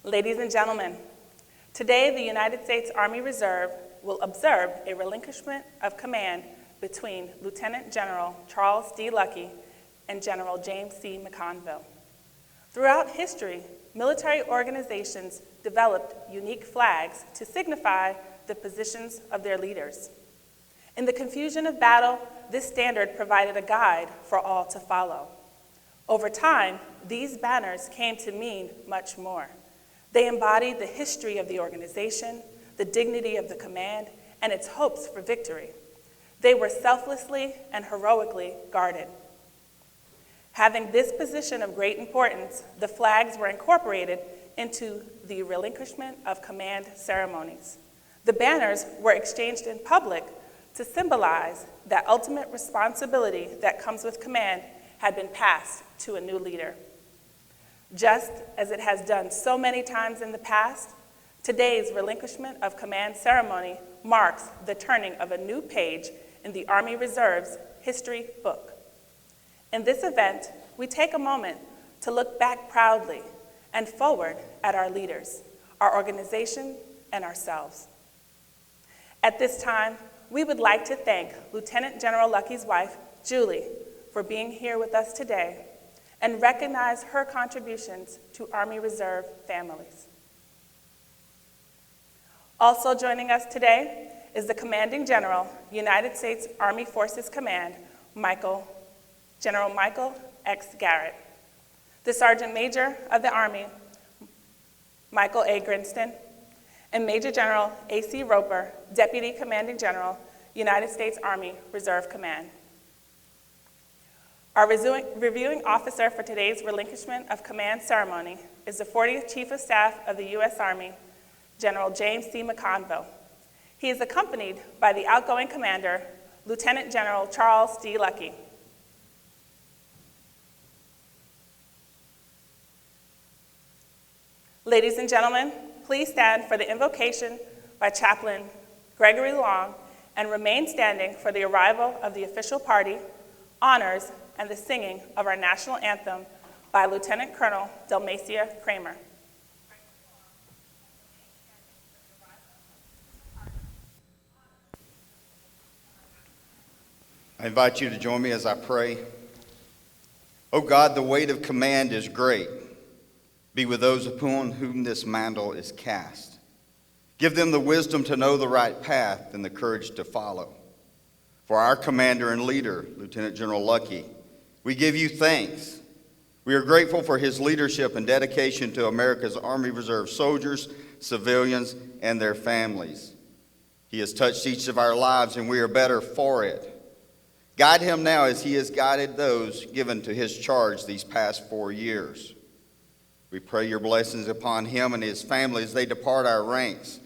Ladies and gentlemen, today the United States Army Reserve will observe a relinquishment of command between Lieutenant General Charles D. Luckey and General James C. McConville. Throughout history, military organizations developed unique flags to signify the positions of their leaders. In the confusion of battle, this standard provided a guide for all to follow. Over time, these banners came to mean much more. They embodied the history of the organization, the dignity of the command, and its hopes for victory. They were selflessly and heroically guarded. Having this position of great importance, the flags were incorporated into the Relinquishment of Command Ceremonies. The banners were exchanged in public to symbolize that ultimate responsibility that comes with command had been passed to a new leader. Just as it has done so many times in the past, today's Relinquishment of Command Ceremony marks the turning of a new page in the Army Reserve's history book. In this event, we take a moment to look back proudly and forward at our leaders, our organization, and ourselves. At this time, we would like to thank Lieutenant General Luckey's wife, Julie, for being here with us today and recognize her contributions to Army Reserve families. Also joining us today is the Commanding General, United States Army Forces Command, General Michael X. Garrett, the Sergeant Major of the Army, Michael A. Grinston, and Major General A.C. Roper, Deputy Commanding General, United States Army Reserve Command. Our reviewing officer for today's Relinquishment of Command Ceremony is the 40th Chief of Staff of the U.S. Army, General James C. McConville. He is accompanied by the outgoing commander, Lieutenant General Charles D. Luckey. Ladies and gentlemen, please stand for the invocation by Chaplain Gregory Long and remain standing for the arrival of the official party, honors, and the singing of our national anthem by Lieutenant Colonel Dalmacia Kramer. I invite you to join me as I pray. Oh God, the weight of command is great. Be with those upon whom this mantle is cast. Give them the wisdom to know the right path and the courage to follow. For our commander and leader, Lieutenant General Luckey, we give you thanks. We are grateful for his leadership and dedication to America's Army Reserve soldiers, civilians, and their families. He has touched each of our lives, and we are better for it. Guide him now as he has guided those given to his charge these past 4 years. We pray your blessings upon him and his family as they depart our ranks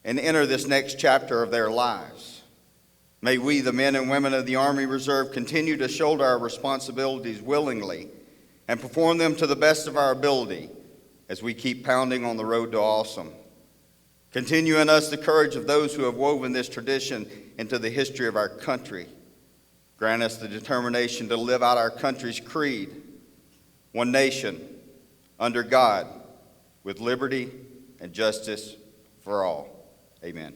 and enter this next chapter of their lives. May we, the men and women of the Army Reserve, continue to shoulder our responsibilities willingly and perform them to the best of our ability as we keep pounding on the road to awesome. Continue in us the courage of those who have woven this tradition into the history of our country. Grant us the determination to live out our country's creed, one nation, under God, with liberty and justice for all. Amen.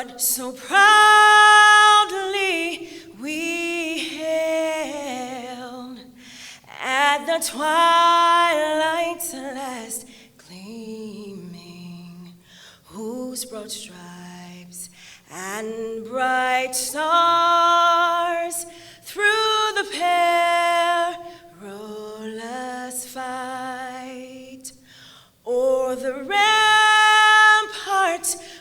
what so proudly we hailed at the twilight's last gleaming, whose broad stripes and bright stars through the perilous fight o'er the rampart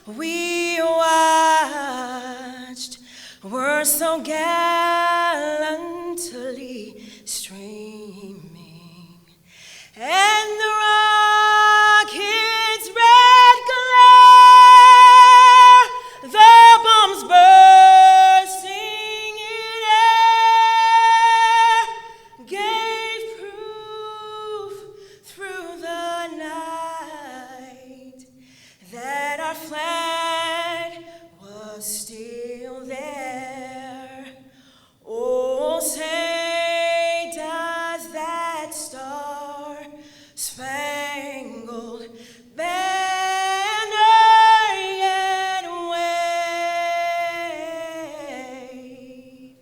we watched were so gallantly streaming, and the rocket's red glare, the bombs bursting in air, gave proof through the night that our flag was still there. Oh, say does that star-spangled banner yet wave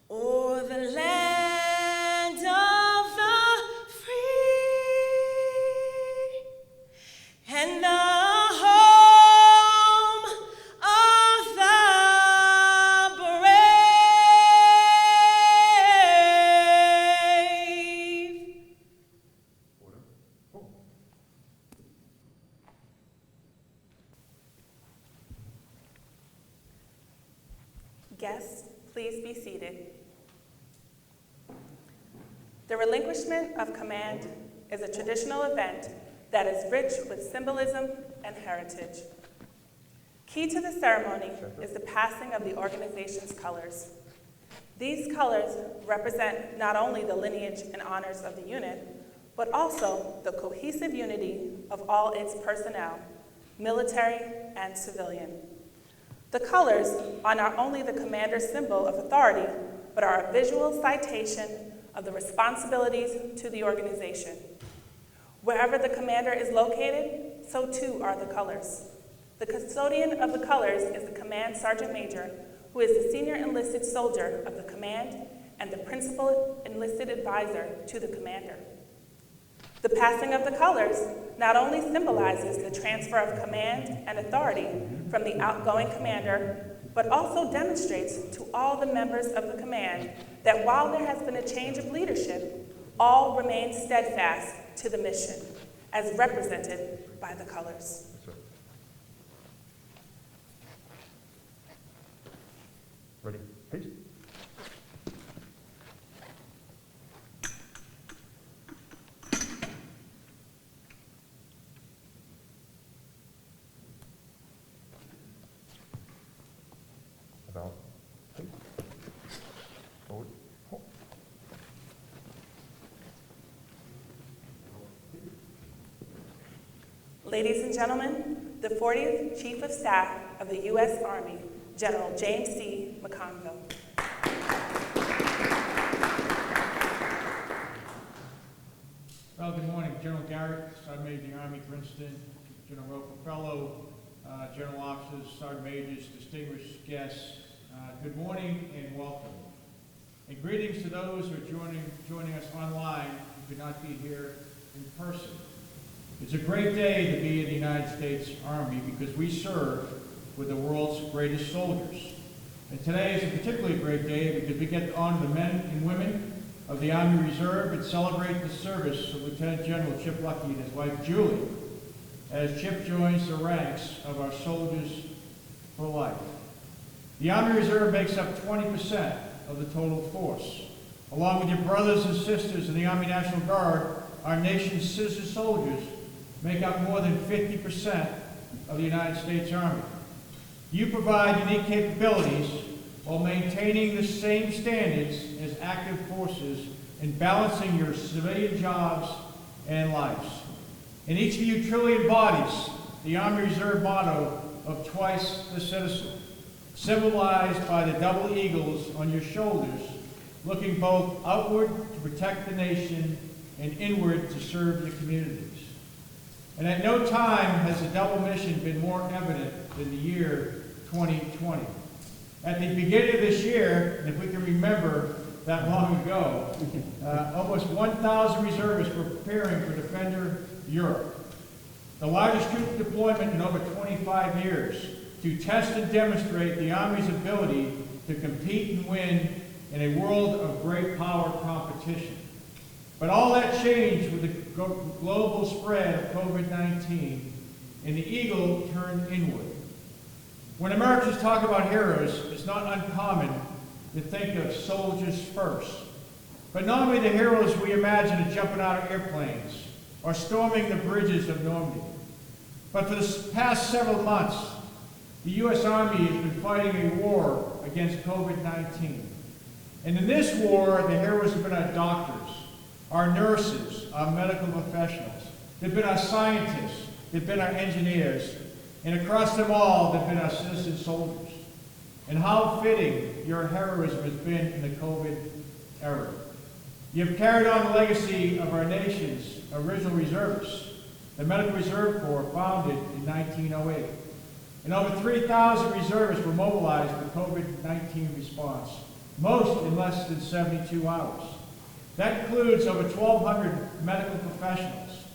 o'er the land of the free and the home of the brave. Guests, please be seated. The Relinquishment of Command is a traditional event that is rich with symbolism and heritage. Key to the ceremony is the passing of the organization's colors. These colors represent not only the lineage and honors of the unit, but also the cohesive unity of all its personnel, military and civilian. The colors are not only the commander's symbol of authority, but are a visual citation of the responsibilities to the organization. Wherever the commander is located, so too are the colors. The custodian of the colors is the Command Sergeant Major, who is the senior enlisted soldier of the command and the principal enlisted advisor to the commander. The passing of the colors not only symbolizes the transfer of command and authority from the outgoing commander, but also demonstrates to all the members of the command that while there has been a change of leadership, all remain steadfast to the mission, as represented by the colors. Ready, please. About, please. Forward. Hold. Ladies and gentlemen, the 40th Chief of Staff of the U.S. Army, General James C. McConville. Well, good morning. General Garrett, Sergeant Major of the Army, Grinston, General fellow General Officers, Sergeant Majors, distinguished guests, good morning and welcome. And greetings to those who are joining us online who could not be here in person. It's a great day to be in the United States Army because we serve with the world's greatest soldiers. And today is a particularly great day because we get to honor the men and women of the Army Reserve and celebrate the service of Lieutenant General Chip Luckey and his wife Julie as Chip joins the ranks of our soldiers for life. The Army Reserve makes up 20% of the total force. Along with your brothers and sisters in the Army National Guard, our nation's sister soldiers make up more than 50% of the United States Army. You provide unique capabilities while maintaining the same standards as active forces and balancing your civilian jobs and lives. And each of you truly embodies the Army Reserve motto of twice the citizen, symbolized by the double eagles on your shoulders, looking both outward to protect the nation and inward to serve the communities. And at no time has the double mission been more evident than the year 2020. At the beginning of this year, and if we can remember that long ago, almost 1,000 reservists were preparing for Defender Europe, the largest troop deployment in over 25 years, to test and demonstrate the Army's ability to compete and win in a world of great power competition. But all that changed with the global spread of COVID-19, and the eagle turned inward. When Americans talk about heroes, it's not uncommon to think of soldiers first. But not only the heroes we imagine are jumping out of airplanes or storming the bridges of Normandy, but for the past several months, the U.S. Army has been fighting a war against COVID-19. And in this war, the heroes have been our doctors, our nurses, our medical professionals. They've been our scientists. They've been our engineers. And across them all, they've been our citizen soldiers. And how fitting your heroism has been in the COVID era. You've carried on the legacy of our nation's original reservists, the Medical Reserve Corps, founded in 1908. And over 3,000 reservists were mobilized for COVID-19 response, most in less than 72 hours. That includes over 1,200 medical professionals.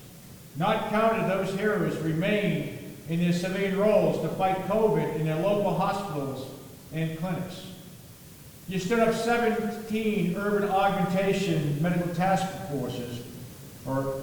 Not counted, those heroes remained in their civilian roles to fight COVID in their local hospitals and clinics. You stood up 17 urban augmentation medical task forces, or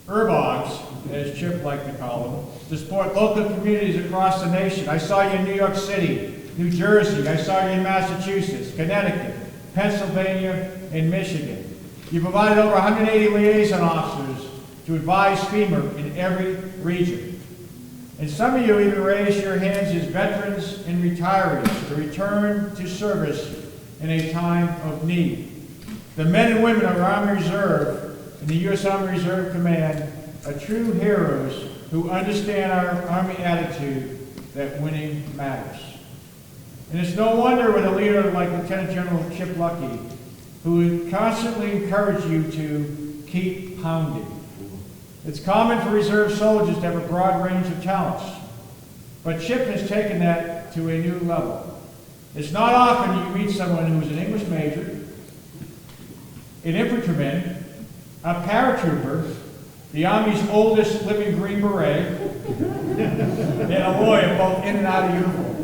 URBOGs, as Chip liked to call them, to support local communities across the nation. I saw you in New York City, New Jersey, I saw you in Massachusetts, Connecticut, Pennsylvania, and Michigan. You provided over 180 liaison officers to advise FEMA in every region. And some of you even raised your hands as veterans and retirees to return to service in a time of need. The men and women of our Army Reserve and the U.S. Army Reserve Command are true heroes who understand our Army attitude that winning matters. And it's no wonder with a leader like Lieutenant General Chip Luckey, who would constantly encourage you to keep pounding. It's common for reserve soldiers to have a broad range of talents, but Chip has taken that to a new level. It's not often you meet someone who is an English major, an infantryman, a paratrooper, the Army's oldest living Green Beret, and a lawyer, both in and out of uniform.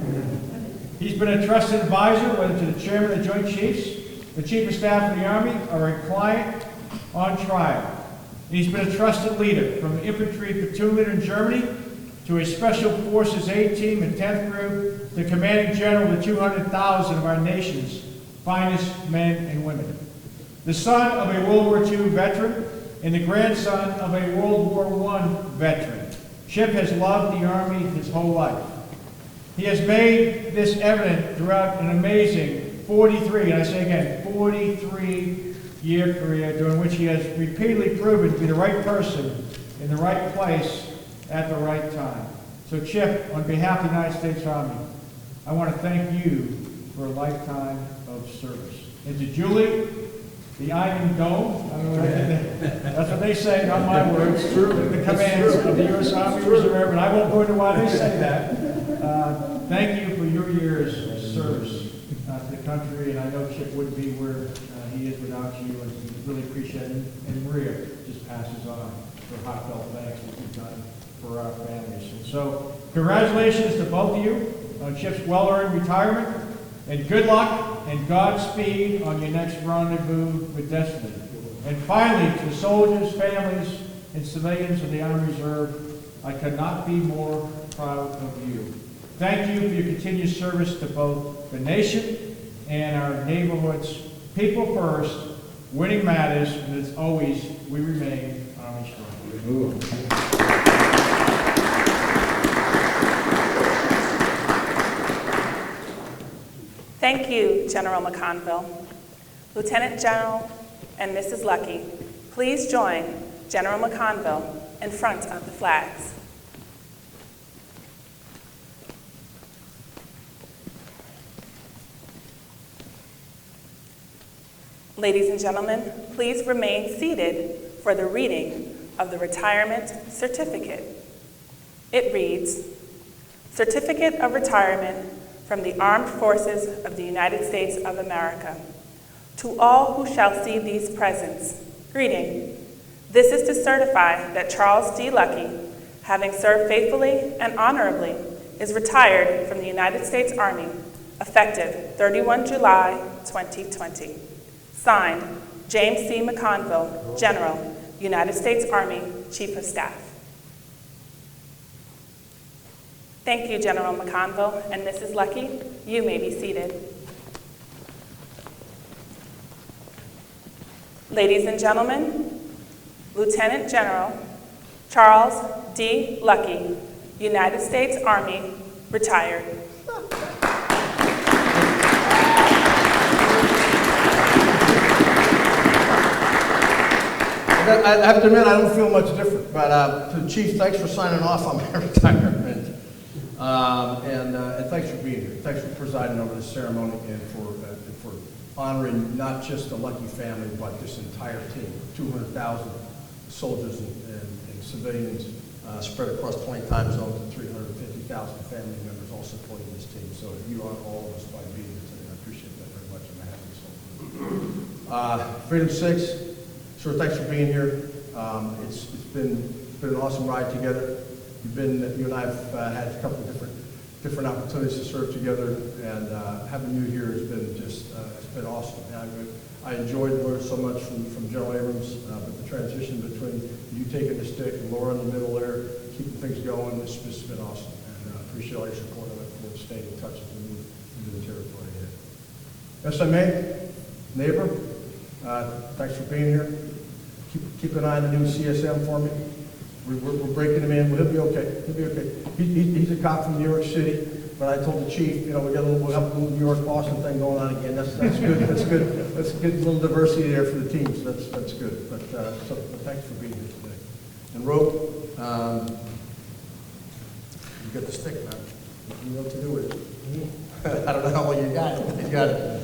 He's been a trusted advisor, whether to the Chairman of the Joint Chiefs, the Chief of Staff of the Army, or a client on trial. And he's been a trusted leader, from infantry platoon leader in Germany to a Special Forces A team and 10th Group to commanding general of the 200,000 of our nation's finest men and women. The son of a World War II veteran and the grandson of a World War I veteran, Chip has loved the Army his whole life. He has made this evident throughout an amazing 43, and I say again, 43-year career during which he has repeatedly proven to be the right person in the right place at the right time. So Chip, on behalf of the United States Army, I want to thank you for a lifetime of service. And to Julie, the Iron Dome, I don't know, that's what they say, not my words, the commands of the U.S. Army Reserve, and I won't go into why they say that. Thank you for your years of service to the country, and I know Chip wouldn't be where he is without you, and we really appreciate it. And Maria just passes on for heartfelt thanks for what you've done for our families. And so, congratulations to both of you on Chip's well-earned retirement, and good luck and Godspeed on your next rendezvous with destiny. And finally, to the soldiers, families, and civilians of the Army Reserve, I could not be more proud of you. Thank you for your continued service to both the nation and our neighborhoods. People first, winning matters, and as always, we remain Army strong. Thank you, General McConville. Lieutenant General and Mrs. Luckey, please join General McConville in front of the flags. Ladies and gentlemen, please remain seated for the reading of the retirement certificate. It reads, Certificate of Retirement from the Armed Forces of the United States of America. To all who shall see these presents, greeting. This is to certify that Charles D. Luckey, having served faithfully and honorably, is retired from the United States Army, effective 31 July 2020. Signed, James C. McConville, General, United States Army, Chief of Staff. Thank you, General McConville and Mrs. Luckey. You may be seated. Ladies and gentlemen, Lieutenant General Charles D. Luckey, United States Army, retired. I have to admit, I don't feel much different, but to the Chief, thanks for signing off on my retirement. And thanks for being here. Thanks for presiding over this ceremony and for honoring not just the Luckey family, but this entire team, 200,000 soldiers and civilians spread across 20 time zones and 350,000 family members all supporting this team. So you honor all of us by being here today. I appreciate that very much, and I have this. Freedom 6. Sure, thanks for being here. It's been an awesome ride together. You and I have had a couple of different opportunities to serve together, and having you here has been just it's been awesome. And I enjoyed learning so much from General Abrams, but the transition between you taking the stick and Laura in the middle there, keeping things going, it's just been awesome. And I appreciate all your support and I look forward to staying in touch as we move into the territory ahead. SMA, neighbor, thanks for being here. Keep an eye on the new CSM for me. We're breaking him in. He'll be okay. He'll be okay. He's a cop from New York City, but I told the chief, we got a little New York Boston thing going on again. That's good. That's good. That's a good little diversity there for the team. So that's good. But thanks for being here today. And Rope, you got the stick, man. You know what to do with it. I don't know how well you got it. You got it.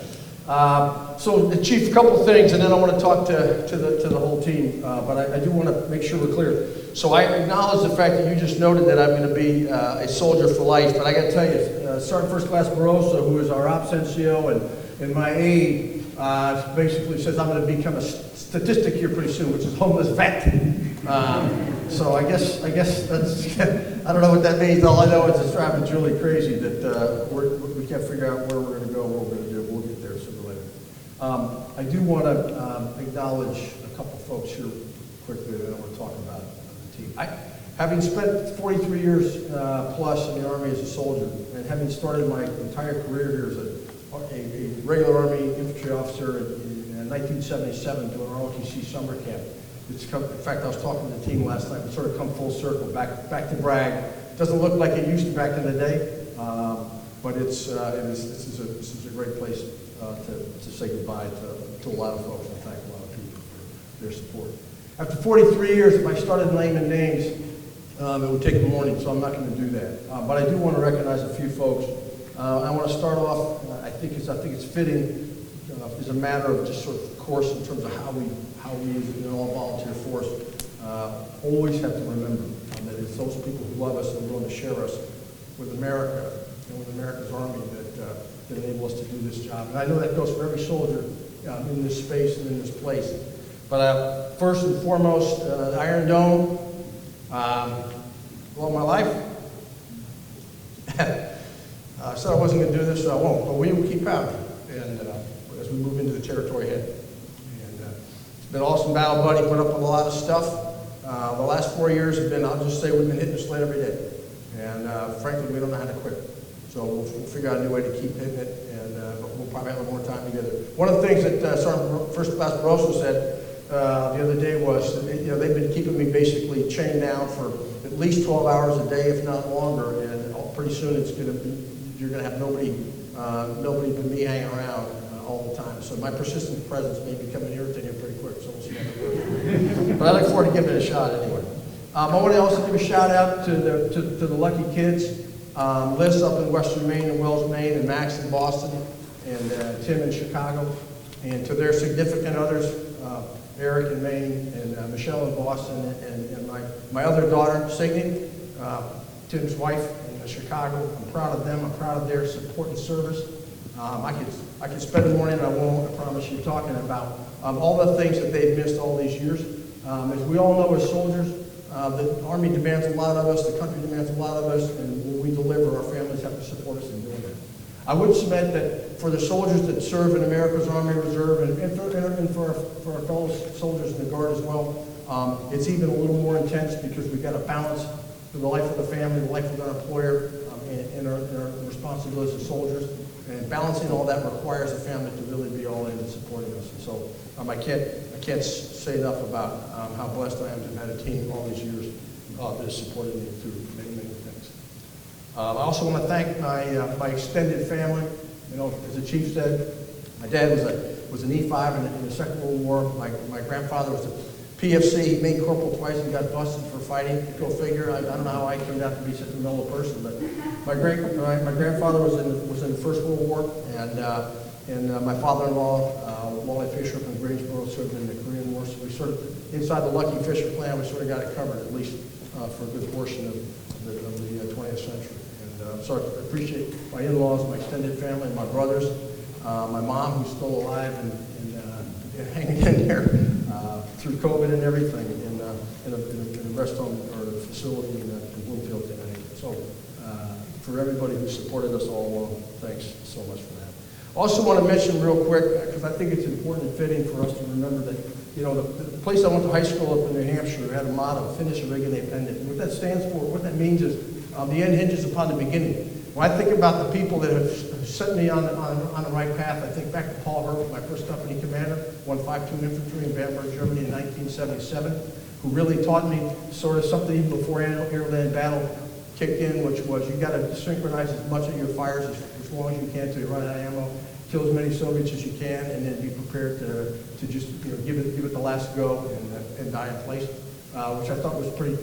So, Chief, a couple of things, and then I want to talk to the whole team, but I do want to make sure we're clear. So I acknowledge the fact that you just noted that I'm going to be a soldier for life, but I got to tell you, Sergeant First Class Barossa, who is our ops NCO and my aide, basically says I'm going to become a statistic here pretty soon, which is homeless vet. So I guess that's, I don't know what that means. All I know is it's driving Julie crazy that we can't figure out where we're going to go, what we're going to do. We'll get there sooner or later. I do want to acknowledge a couple folks here quickly that I want to talk about the team. Having spent 43 years plus in the Army as a soldier, and having started my entire career here as a regular Army infantry officer in 1977 doing our LTG summer camp. In fact, I was talking to the team last night. We sort of come full circle, back to Bragg. Doesn't look like it used to back in the day, but this is a great place to say goodbye to a lot of folks and thank a lot of people for their support. After 43 years, if I started naming names, it would take the morning, so I'm not going to do that. But I do want to recognize a few folks. I want to start off. I think it's fitting. As a matter of just sort of course in terms of how we as an all-volunteer force always have to remember that it's those people who love us and are willing to share us with America and with America's Army that enable us to do this job. And I know that goes for every soldier in this space and in this place. But first and foremost, the Iron Dome, well, my life. I said I wasn't going to do this, so I won't. But we will keep out and as we move into the territory ahead. And it's been an awesome battle buddy, put up with a lot of stuff. The last 4 years have been, I'll just say, we've been hitting the sled every day. And frankly, we don't know how to quit. So we'll figure out a new way to keep hitting it, but we'll probably have a little more time together. One of the things that Sergeant First Class Barossa said the other day was, they've been keeping me basically chained down for at least 12 hours a day, if not longer, and pretty soon you're going to have nobody but me hanging around all the time. So my persistent presence may become an irritating pretty quick, so we'll see how that works. But I look forward to giving it a shot anyway. I want to also give a shout out to the Luckey kids. Liz up in Western Maine and Wells, Maine, and Max in Boston, and Tim in Chicago. and to their significant others, Eric in Maine, and Michelle in Boston, and my other daughter, Signe, Tim's wife in Chicago. I'm proud of them. I'm proud of their support and service. I could spend the morning, and I won't, I promise you, talking about all the things that they've missed all these years. As we all know as soldiers, the Army demands a lot of us, the country demands a lot of us, and when we deliver, our families have to support us in doing that. I would submit that for the soldiers that serve in America's Army Reserve and for our fellow soldiers in the Guard as well, it's even a little more intense because we've got to balance the life of the family, the life of our employer, and our responsibilities as soldiers. And balancing all that requires the family to really be all in and supporting us. And so I can't say enough about how blessed I am to have had a team all these years that has supported me through many, many things. I also want to thank my extended family. You know, as the chief said, my dad was an E5 in the Second World War. My grandfather was a PFC. He made corporal twice and got busted for fighting. Go figure. I don't know how I turned out to be such a mellow person, but my grandfather was in the First World War, and my father-in-law, Wally Fisher up in Greensboro, served in the Korean War. So we sort of, inside the Luckey Fisher clan, we sort of got it covered, at least for a good portion of the 20th century. And so I appreciate my in-laws, my extended family, my brothers, my mom, who's still alive and hanging in there through COVID and everything in a rest home or a facility in Bloomfield, Connecticut. So for everybody who supported us all along, thanks so much for that. Also want to mention real quick, because I think it's important and fitting for us to remember that, you know, the place I went to high school up in New Hampshire had a motto, finish, regale, pendant. What that stands for, what that means is the end hinges upon the beginning. When I think about the people that have set me on the right path, I think back to Paul Hurt, my first company commander, 152 Infantry in Bamberg, Germany in 1977, who really taught me sort of something even before airland battle kicked in, which was you got to synchronize as much of your fires as long as you can till you run out of ammo, kill as many Soviets as you can, and then be prepared to just give it the last go and die in place, which I thought was pretty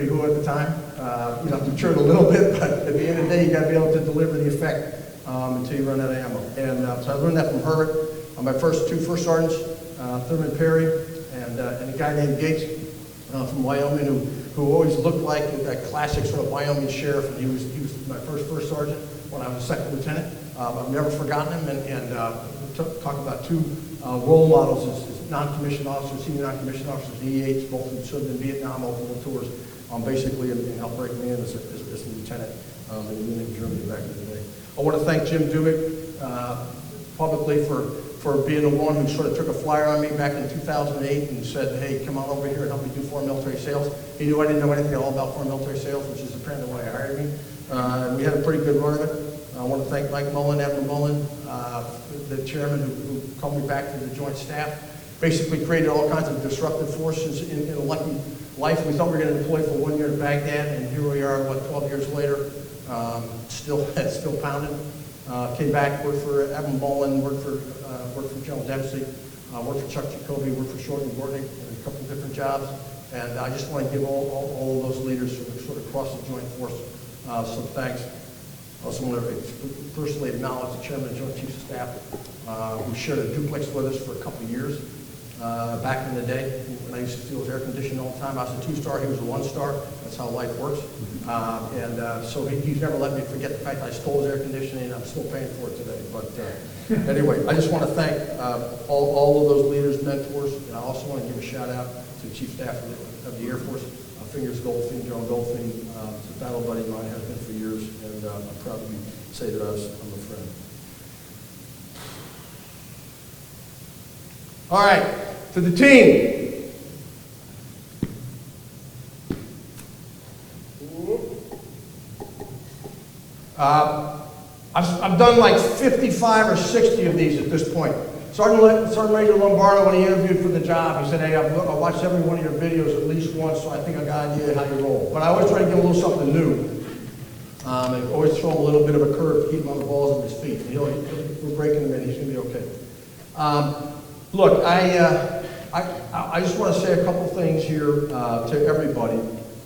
cool at the time. I've matured a little bit, but at the end of the day, you got to be able to deliver the effect until you run out of ammo. And so I learned that from Herbert. My two first sergeants, Thurman Perry and a guy named Gates from Wyoming, who always looked like that classic sort of Wyoming sheriff. And he was my first sergeant when I was a second lieutenant. I've never forgotten him. And talk about two role models as non-commissioned officers, senior non-commissioned officers, EAs, both who served in Vietnam, multiple tours, basically and helped break me in as a lieutenant in Munich, Germany back in the day. I want to thank Jim Dubick publicly for being the one who sort of took a flyer on me back in 2008 and said, hey, come on over here and help me do foreign military sales. He knew I didn't know anything at all about foreign military sales, which is apparently why he hired me. And we had a pretty good run of it. I want to thank Mike Mullen, Admiral Mullen, the chairman who called me back to the Joint Staff. Basically created all kinds of disruptive forces in a Luckey life. We thought we were going to deploy for 1 year to Baghdad, and here we are, 12 years later, still pounding. Came back, worked for Admiral Mullen, worked for General Dempsey, worked for Chuck Jacoby, worked for Short and Gortney, and a couple of different jobs. And I just want to give all of those leaders sort of across the Joint Force some thanks. I also want to personally acknowledge the Chairman and Joint Chiefs of Staff, who shared a duplex with us for a couple of years. Back in the day, when I used to feel his air conditioning all the time, I was a 2-star, he was a 1-star. That's how life works. So he's never let me forget the fact that I stole his air conditioning, and I'm still paying for it today. But anyway, I just want to thank all of those leaders, mentors, and I also want to give a shout out to the Chief Staff of the Air Force, Fingers Goldfein, General Goldfein, a battle buddy of mine, has been for years, and I'm proud to say that I'm a friend. All right, to the team. I've done like 55 or 60 of these at this point. Sergeant Major Lombardo, when he interviewed for the job, he said, hey, I watched every one of your videos at least once, so I think I got an idea how you roll. But I always try to give him a little something new. And always throw him a little bit of a curve to keep him on the balls of his feet. We're breaking him in, he's going to be okay. Look, I just want to say a couple things here to everybody.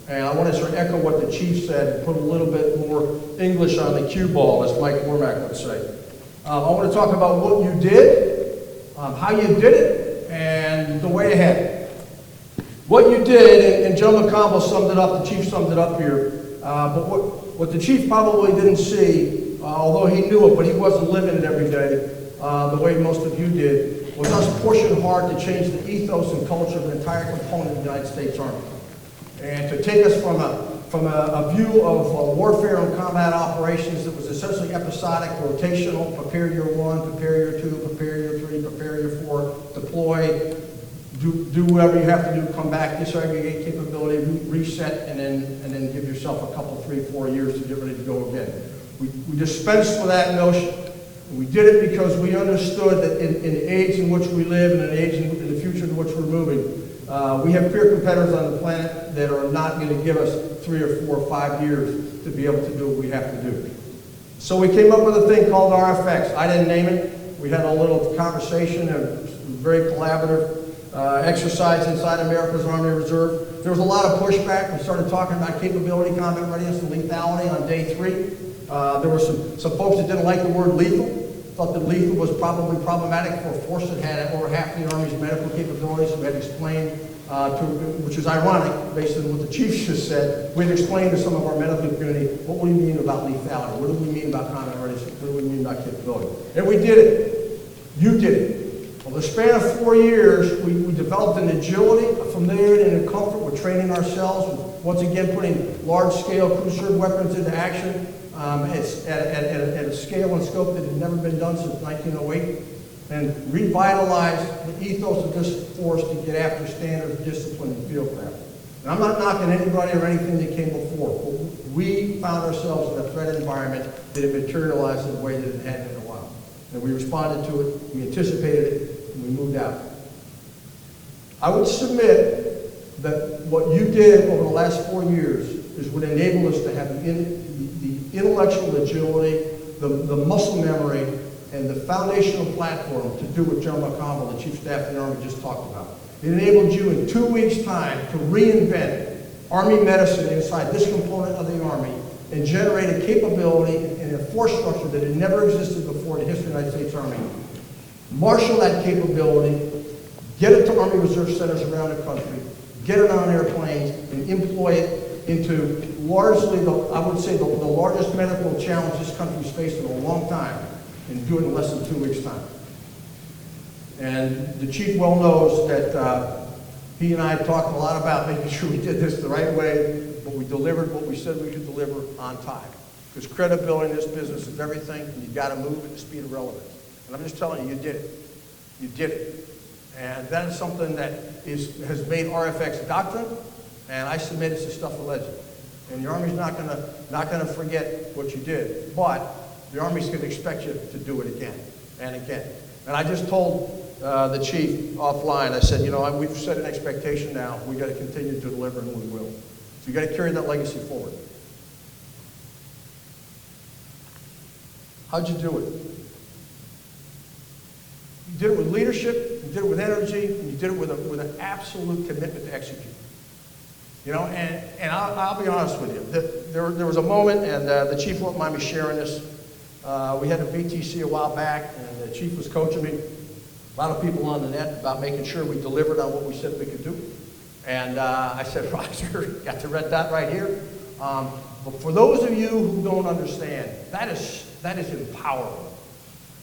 And I want to sort of echo what the chief said and put a little bit more English on the cue ball, as Mike Wormack would say. I want to talk about what you did, how you did it, and the way ahead. What you did, and Joe McConville summed it up, the chief summed it up here, but what the chief probably didn't see, although he knew it, but he wasn't living it every day, the way most of you did, was us pushing hard to change the ethos and culture of an entire component of the United States Army. And to take us from a view of warfare and combat operations that was essentially episodic, rotational, prepare year 1, prepare year 2, prepare year 3, prepare year 4, deploy, do whatever you have to do, come back, disaggregate capability, reset, and then give yourself a couple, 3, 4 years to get ready to go again. We dispensed with that notion. We did it because we understood that in the age in which we live and in the age in the future in which we're moving, we have peer competitors on the planet that are not going to give us 3 or 4 or 5 years to be able to do what we have to do. So we came up with a thing called RFX. I didn't name it. We had a little conversation, a very collaborative exercise inside America's Army Reserve. There was a lot of pushback. We started talking about capability, combat readiness, and lethality on day 3. There were some folks that didn't like the word lethal, thought that lethal was probably problematic for a force that had over half the Army's medical capabilities. We had explained, which is ironic, based on what the chief just said, we had explained to some of our medical community, what do we mean about lethality? What do we mean about combat readiness? What do we mean about capability? And we did it. You did it. Over the span of 4 years, we developed an agility, a familiarity, and a comfort with training ourselves, once again putting large-scale cruise-served weapons into action. It's at a scale and scope that had never been done since 1908, and revitalize the ethos of this force to get after standards, discipline, and fieldcraft. And I'm not knocking anybody or anything that came before, but we found ourselves in a threat environment that had materialized in a way that it hadn't in a while. And we responded to it, we anticipated it, and we moved out. I would submit that what you did over the last 4 years is what enabled us to have the intellectual agility, the muscle memory, and the foundational platform to do what General McConville, the Chief of Staff of the Army, just talked about. It enabled you in 2 weeks' time to reinvent Army medicine inside this component of the Army and generate a capability and a force structure that had never existed before in the history of the United States Army. Marshal that capability, get it to Army Reserve centers around the country, get it on airplanes, and employ it into largely, I would say, the largest medical challenge this country's faced in a long time, and do it in less than 2 weeks' time. And the chief well knows that he and I have talked a lot about making sure we did this the right way, but we delivered what we said we could deliver on time. Because credibility in this business is everything, and you've got to move at the speed of relevance. And I'm just telling you, you did it. You did it. And that is something that has made RFX doctrine, and I submit it's the stuff of legend. And the Army's not gonna forget what you did, but the Army's gonna expect you to do it again and again. And I just told the chief offline, I said, you know, we've set an expectation now. We got to continue to deliver, and we will. So you got to carry that legacy forward. How'd you do it? You did it with leadership, you did it with energy, and you did it with an absolute commitment to execute. You know, and I'll be honest with you. There was a moment, and the chief won't mind me sharing this. We had a VTC a while back, and the chief was coaching me. A lot of people on the net about making sure we delivered on what we said we could do. And I said, Roger, got the red dot right here. But for those of you who don't understand, that is empowering.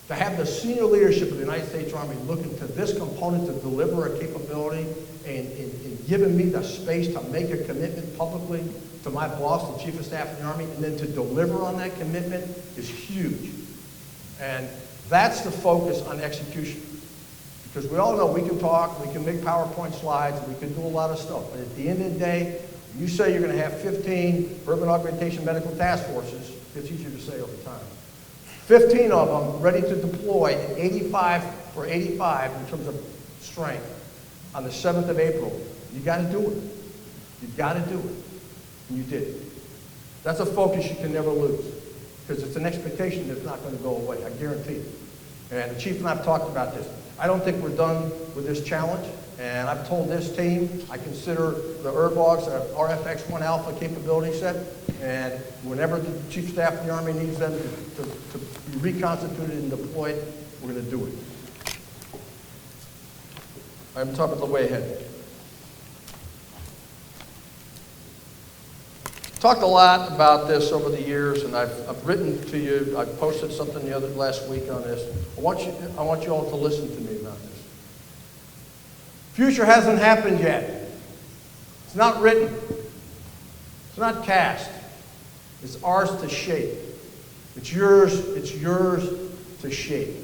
To have the senior leadership of the United States Army looking to this component to deliver a capability and giving me the space to make a commitment publicly to my boss, the Chief of Staff of the Army, and then to deliver on that commitment is huge. And that's the focus on execution. Because we all know we can talk, we can make PowerPoint slides, and we can do a lot of stuff. But at the end of the day, you say you're going to have 15 urban augmentation medical task forces, it's easier to say over time. 15 of them ready to deploy at 85 for 85 in terms of strength on the 7th of April. You got to do it. You got to do it. And you did it. That's a focus you can never lose. Because it's an expectation that's not going to go away, I guarantee it. And the chief and I have talked about this. I don't think we're done with this challenge. And I've told this team, I consider the URBOGs our RFX-1 Alpha capability set. And whenever the Chief of Staff of the Army needs them to be reconstituted and deployed, we're going to do it. I'm talking the way ahead. Talked a lot about this over the years, and I've written to you. I posted something last week on this. I want you all to listen to me about this. Future hasn't happened yet. It's not written. It's not cast. It's ours to shape. It's yours to shape.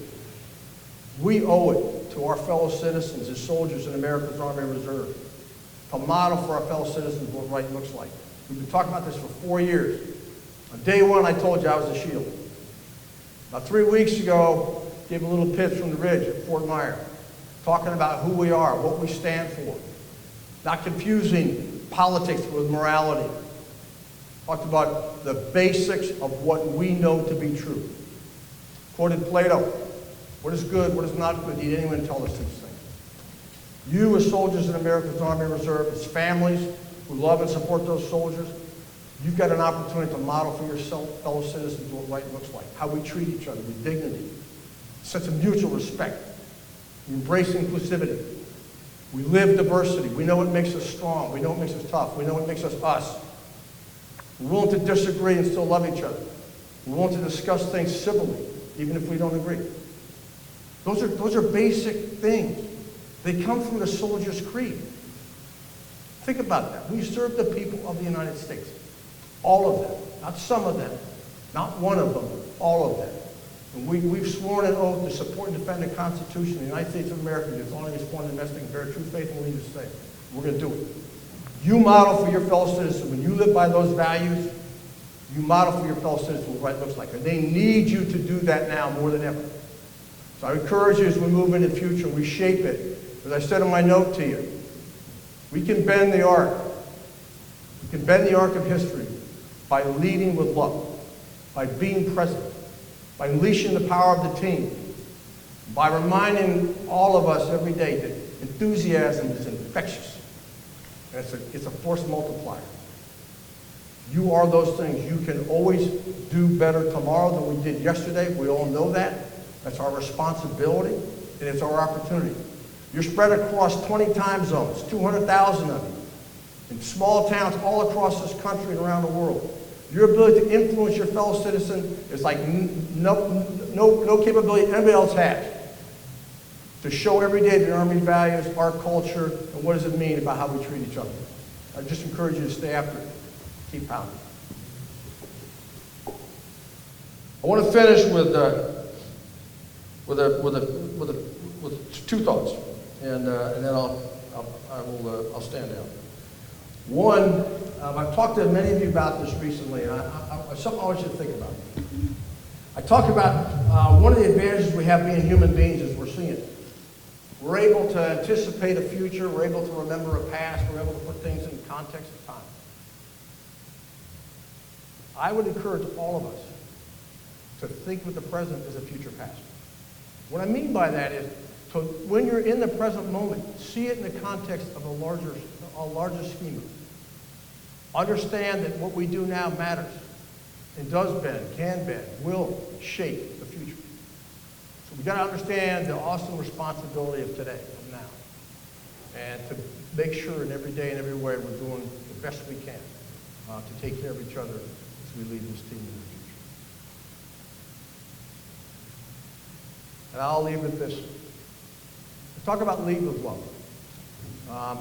We owe it to our fellow citizens as soldiers in America's Army Reserve to model for our fellow citizens what right looks like. We've been talking about this for 4 years. On day one, I told you I was a shield. About 3 weeks ago, gave a little pitch from the ridge at Fort Myer, talking about who we are, what we stand for, not confusing politics with morality. Talked about the basics of what we know to be true. Quoted Plato, what is good, what is not good, he didn't even tell us these things. You as soldiers in America's Army Reserve, as families who love and support those soldiers, you've got an opportunity to model for your fellow citizens what right looks like, how we treat each other with dignity, sense of mutual respect. We embrace inclusivity. We live diversity. We know what makes us strong. We know what makes us tough. We know what makes us us. We're willing to disagree and still love each other. We're willing to discuss things civilly, even if we don't agree. Those are basic things. They come from the soldier's creed. Think about that. We serve the people of the United States. All of them. Not some of them. Not one of them. All of them. And we've sworn an oath to support and defend the Constitution of the United States of America, the authority is foreign investing in fair, true faith, and allegiance to state. We're going to do it. You model for your fellow citizens. When you live by those values, you model for your fellow citizens what right looks like. And they need you to do that now more than ever. So I encourage you as we move into the future, we shape it. As I said in my note to you, we can bend the arc. We can bend the arc of history by leading with love, by being present, by unleashing the power of the team, by reminding all of us every day that enthusiasm is infectious. And it's a force multiplier. You are those things. You can always do better tomorrow than we did yesterday. We all know that. That's our responsibility, and it's our opportunity. You're spread across 20 time zones, 200,000 of you, in small towns all across this country and around the world. Your ability to influence your fellow citizen is like no capability anybody else has. To show every day the Army values, our culture, and what does it mean about how we treat each other. I just encourage you to stay after it. Keep pounding. I want to finish with two thoughts, and then I'll stand down. One, I've talked to many of you about this recently, and something I want you to think about. I talk about one of the advantages we have being human beings is we're seeing it. We're able to anticipate a future. We're able to remember a past. We're able to put things in context of time. I would encourage all of us to think with the present as a future past. What I mean by that is, to, when you're in the present moment, see it in the context of a larger schema. Understand that what we do now matters and does bend, can bend, will shape the future. So we've got to understand the awesome responsibility of today, of now, and to make sure in every day and every way we're doing the best we can to take care of each other as we lead this team in the future. And I'll leave with this. Let's talk about lead with love.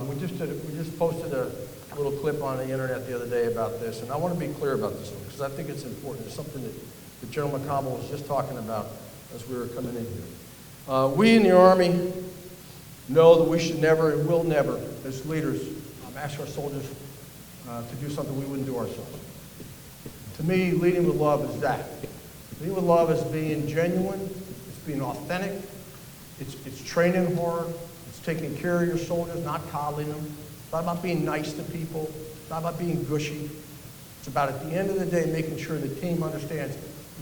We just posted a little clip on the internet the other day about this, and I want to be clear about this one because I think it's important. It's something that General McConville was just talking about as we were coming in here. We in the Army know that we should never and will never, as leaders, ask our soldiers to do something we wouldn't do ourselves. To me, leading with love is that. Leading with love is being genuine, it's being authentic, it's training hard, it's taking care of your soldiers, not coddling them. It's not about being nice to people. It's not about being gushy. It's about, at the end of the day, making sure the team understands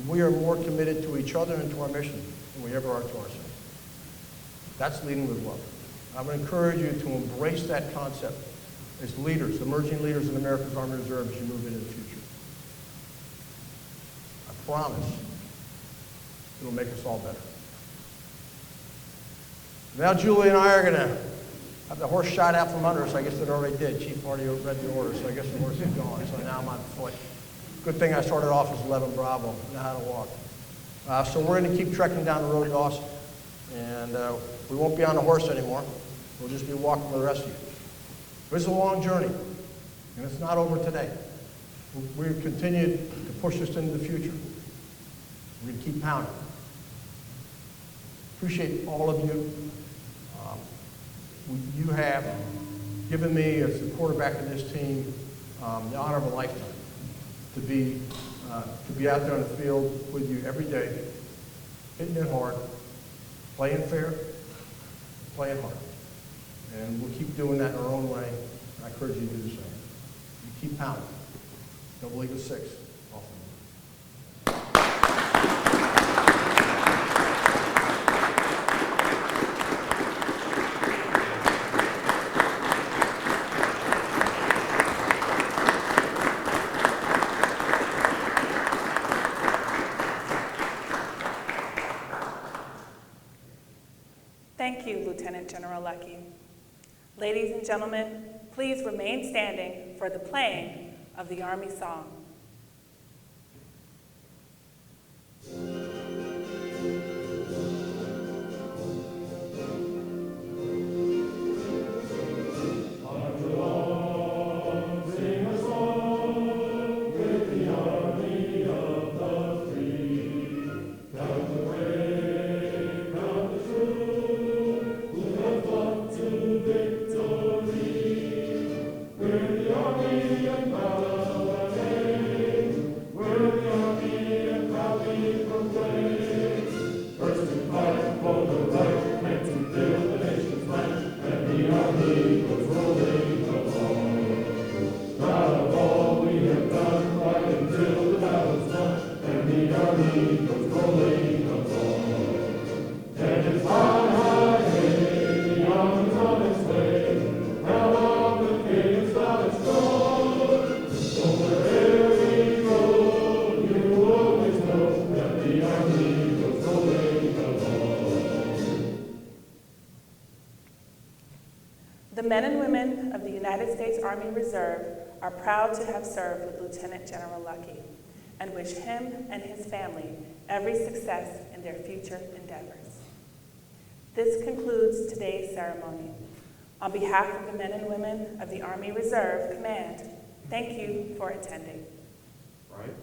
we are more committed to each other and to our mission than we ever are to ourselves. That's leading with love. I would encourage you to embrace that concept as leaders, emerging leaders in America's Army Reserve as you move into the future. I promise it will make us all better. Now Julie and I are going to have the horse shot out from under us. I guess it already did. Chief already read the order, so I guess the horse is gone. So now I'm on foot. Good thing I started off as 11 Bravo. Know how to walk. So we're going to keep trekking down the road to Austin. And we won't be on the horse anymore. We'll just be walking with the rest of you. This is a long journey, and it's not over today. We continue to push us into the future. We're going to keep pounding. Appreciate all of you. You have given me, as the quarterback of this team, the honor of a lifetime to be out there on the field with you every day, hitting it hard, playing fair, playing hard. And we'll keep doing that in our own way. I encourage you to do the same. You keep pounding. Double Eagle 6. Off. Thank you, Lieutenant General Luckey. Ladies and gentlemen, please remain standing for the playing of the Army song. The men and women of the United States Army Reserve are proud to have served with Lieutenant General Luckey and wish him and his family every success in their future endeavors. This concludes today's ceremony. On behalf of the men and women of the Army Reserve Command, thank you for attending. Right?